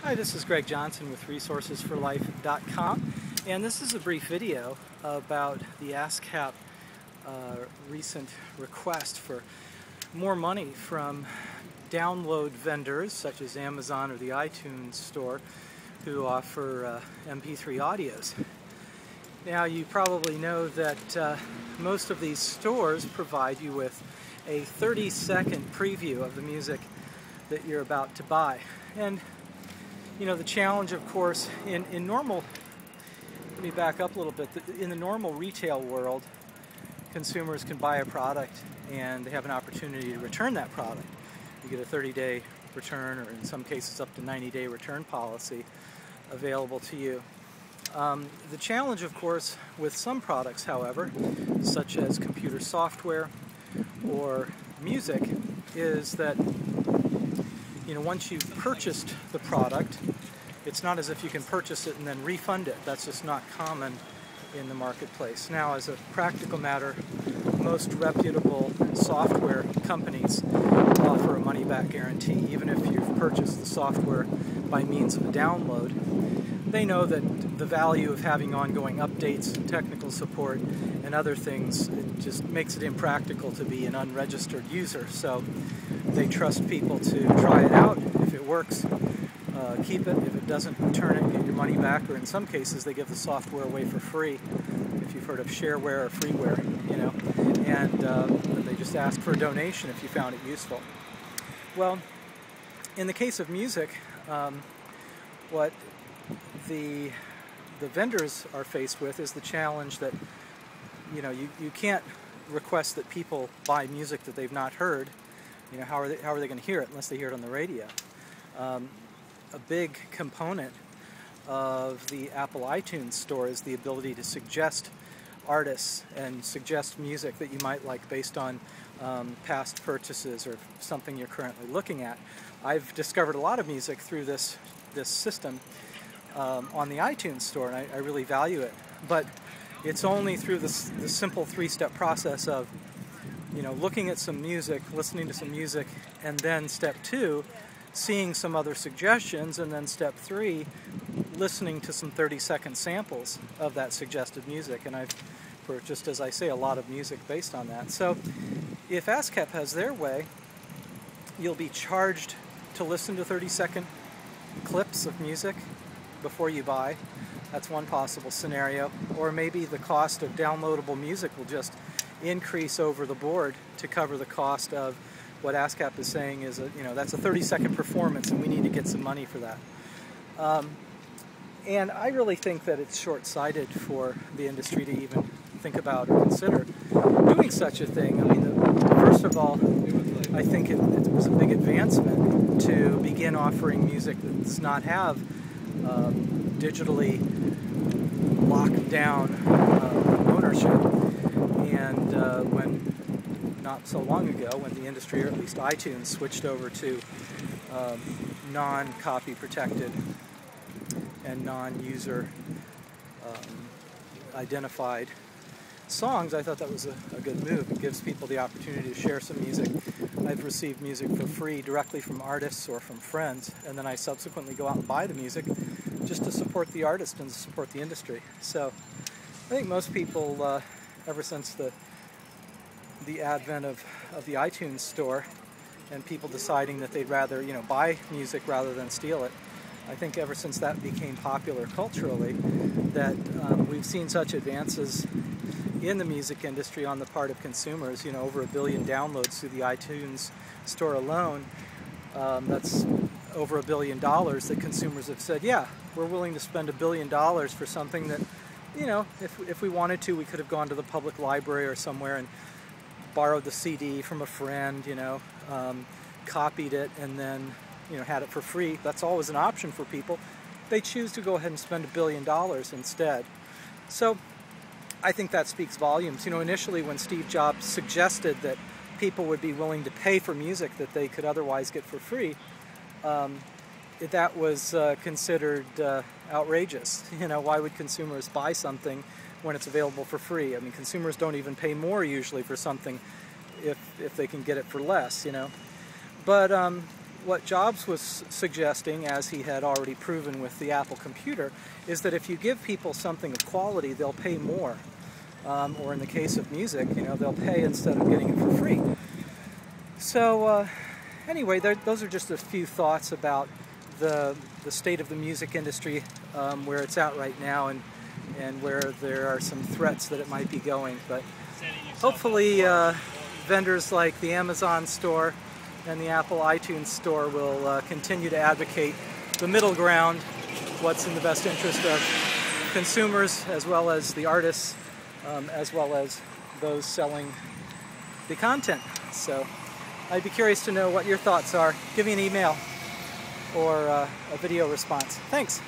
Hi, this is Greg Johnson with resourcesforlife.com, and this is a brief video about the ASCAP recent request for more money from download vendors such as Amazon or the iTunes store who offer MP3 audios. Now, you probably know that most of these stores provide you with a 30-second preview of the music that you're about to buy. And you know, the challenge, of course, in normal, let me back up a little bit, in the normal retail world, consumers can buy a product and they have an opportunity to return that product. You get a 30-day return, or in some cases up to 90-day return policy available to you. The challenge, of course, with some products, however, such as computer software or music, is that once you've purchased the product, it's not as if you can purchase it and then refund it. That's just not common in the marketplace. Now, as a practical matter, most reputable software companies offer a money-back guarantee. Even if you've purchased the software by means of a download, they know that the value of having ongoing updates, technical support, and other things, it just makes it impractical to be an unregistered user. So they trust people to try it out. If it works, keep it. If it doesn't, return it, get your money back. Or in some cases, they give the software away for free. If you've heard of shareware or freeware, and they just ask for a donation if you found it useful. Well, in the case of music, what the vendors are faced with is the challenge that you can't request that people buy music that they've not heard. How are they going to hear it unless they hear it on the radio? A big component of the Apple iTunes store is the ability to suggest artists and suggest music that you might like based on past purchases or something you're currently looking at. I've discovered a lot of music through this system on the iTunes store, and I really value it. But it's only through the simple three-step process of looking at some music, listening to some music, and then step 2, seeing some other suggestions, and then step 3, listening to some 30-second samples of that suggested music. And I've purchased, as I say, a lot of music based on that. So if ASCAP has their way, you'll be charged to listen to 30-second clips of music before you buy. That's one possible scenario. Or maybe the cost of downloadable music will just increase over the board to cover the cost of what ASCAP is saying is that's a 30-second performance, and we need to get some money for that. And I really think that it's short-sighted for the industry to even think about or consider doing such a thing. I mean, first of all, I think it was a big advancement to begin offering music that does not have digitally locked down ownership. And when not so long ago, when the industry, or at least iTunes, switched over to non-copy protected and non-user identified songs, I thought that was a good move. It gives people the opportunity to share some music. I've received music for free directly from artists or from friends, and then I subsequently go out and buy the music just to support the artist and to support the industry. So I think most people, ever since the advent of the iTunes store and people deciding that they'd rather buy music rather than steal it, I think ever since that became popular culturally, that we've seen such advances in the music industry on the part of consumers. Over 1 billion downloads through the iTunes store alone. That's over $1 billion that consumers have said, yeah, we're willing to spend $1 billion for something that, if we wanted to, we could have gone to the public library or somewhere and borrowed the CD from a friend, copied it, and then had it for free. That's always an option for people. They choose to go ahead and spend $1 billion instead. So I think that speaks volumes. Initially when Steve Jobs suggested that people would be willing to pay for music that they could otherwise get for free, that was considered outrageous. Why would consumers buy something when it's available for free? I mean, consumers don't even pay more usually for something if they can get it for less, But what Jobs was suggesting, as he had already proven with the Apple computer, is that if you give people something of quality, they'll pay more. Or in the case of music, they'll pay instead of getting it for free. So anyway, those are just a few thoughts about the state of the music industry, where it's at right now, and where there are some threats that it might be going. But hopefully vendors like the Amazon store and the Apple iTunes store will continue to advocate the middle ground, what's in the best interest of consumers as well as the artists, as well as those selling the content. So I'd be curious to know what your thoughts are. Give me an email or a video response. Thanks.